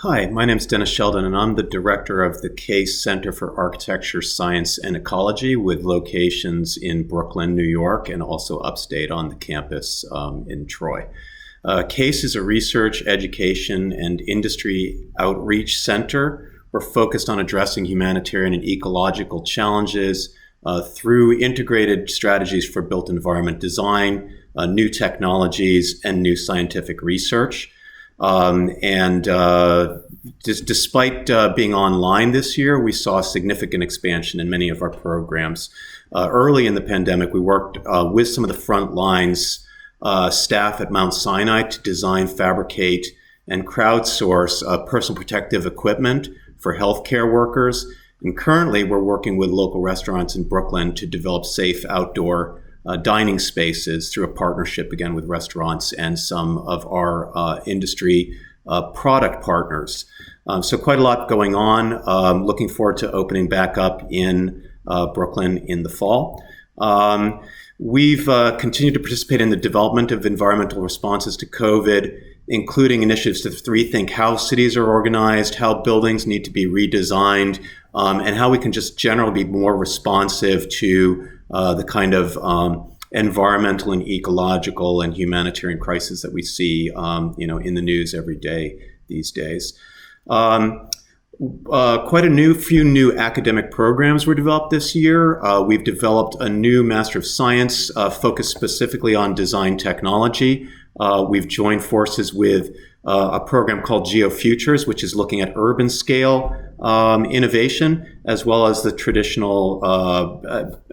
Hi, my name is Dennis Shelden, and I'm the director of the Case Center for Architecture, Science, and Ecology with locations in Brooklyn, New York, and also upstate on the campus in Troy. Case is a research, education, and industry outreach center. We're focused on addressing humanitarian and ecological challenges through integrated strategies for built environment design, new technologies, and new scientific research. Despite being online this year, we saw a significant expansion in many of our programs. Early in the pandemic, we worked with some of the front lines staff at Mount Sinai to design, fabricate, and crowdsource personal protective equipment for healthcare workers. And currently, we're working with local restaurants in Brooklyn to develop safe outdoor dining spaces through a partnership, again, with restaurants and some of our industry product partners. So quite a lot going on. Looking forward to opening back up in Brooklyn in the fall. We've continued to participate in the development of environmental responses to COVID, including initiatives to rethink how cities are organized, how buildings need to be redesigned, and how we can just generally be more responsive to the kind of environmental and ecological and humanitarian crisis that we see, in the news every day these days. Quite a few new academic programs were developed this year. We've developed a new Master of Science focused specifically on design technology. We've joined forces with a program called GeoFutures, which is looking at urban scale innovation, as well as the traditional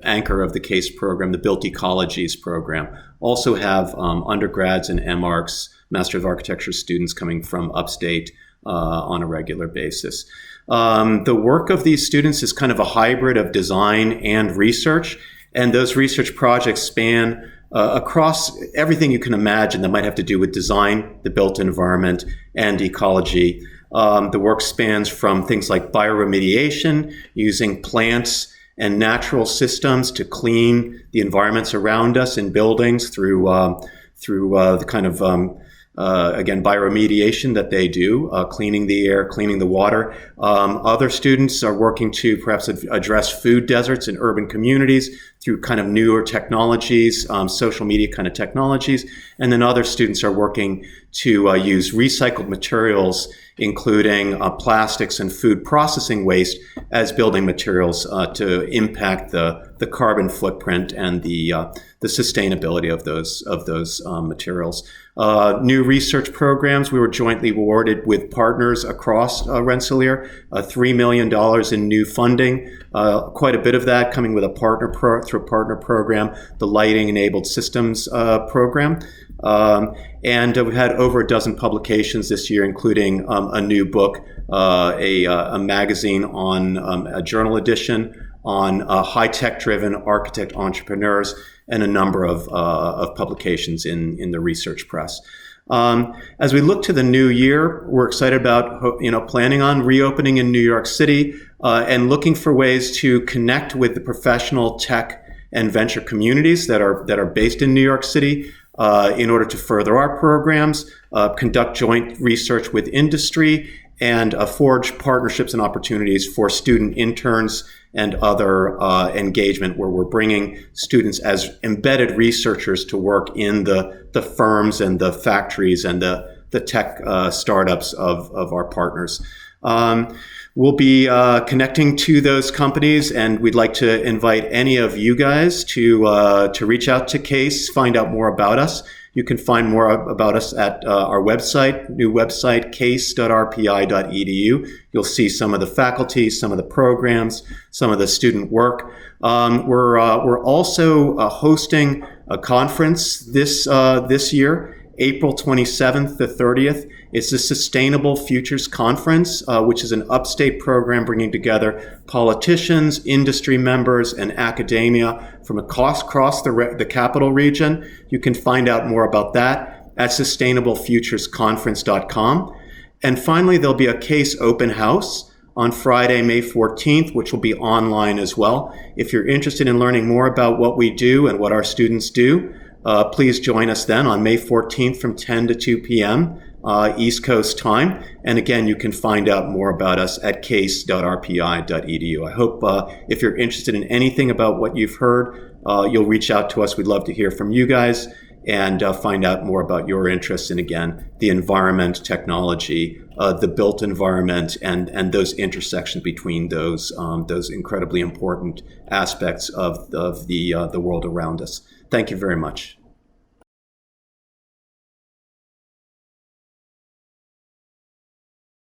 anchor of the CASE program, the Built Ecologies program. Also have undergrads and MArchs, Master of Architecture students coming from upstate on a regular basis. The work of these students is kind of a hybrid of design and research, and those research projects span across everything you can imagine that might have to do with design, the built environment, and ecology. The work spans from things like bioremediation, using plants and natural systems to clean the environments around us in buildings through the kind of again, bioremediation that they do, cleaning the air, cleaning the water. Other students are working to perhaps address food deserts in urban communities through kind of newer technologies, social media kind of technologies. And then other students are working to use recycled materials, including plastics and food processing waste, as building materials to impact the carbon footprint and the sustainability of those materials. New research programs, we were jointly awarded with partners across Rensselaer, $3 million in new funding, quite a bit of that coming with through a partner program, the Lighting Enabled Systems program. And we've had over a dozen publications this year, including a new book, a magazine on a journal edition on high-tech driven architect entrepreneurs, and a number of publications in the research press. As we look to the new year, we're excited about planning on reopening in New York City and looking for ways to connect with the professional tech and venture communities that are based in New York City in order to further our programs, conduct joint research with industry, and forge partnerships and opportunities for student interns and other engagement where we're bringing students as embedded researchers to work in the firms and the factories and the tech startups of our partners. We'll be connecting to those companies, and we'd like to invite any of you guys to reach out to CASE, find out more about us. You can find more about us at our website, new website, case.rpi.edu. You'll see some of the faculty, some of the programs, some of the student work. We're also hosting a conference this year, April 27th to 30th. It's the Sustainable Futures Conference, which is an upstate program bringing together politicians, industry members, and academia from across the capital region. You can find out more about that at sustainablefuturesconference.com. And finally, there'll be a CASE open house on Friday, May 14th, which will be online as well. If you're interested in learning more about what we do and what our students do, please join us then on May 14th from 10 to 2 p.m. East Coast time. And again, you can find out more about us at case.rpi.edu. I hope if you're interested in anything about what you've heard, you'll reach out to us. We'd love to hear from you guys and find out more about your interests in, again, the environment, technology, the built environment, and those intersections between those incredibly important aspects of the world around us. Thank you very much.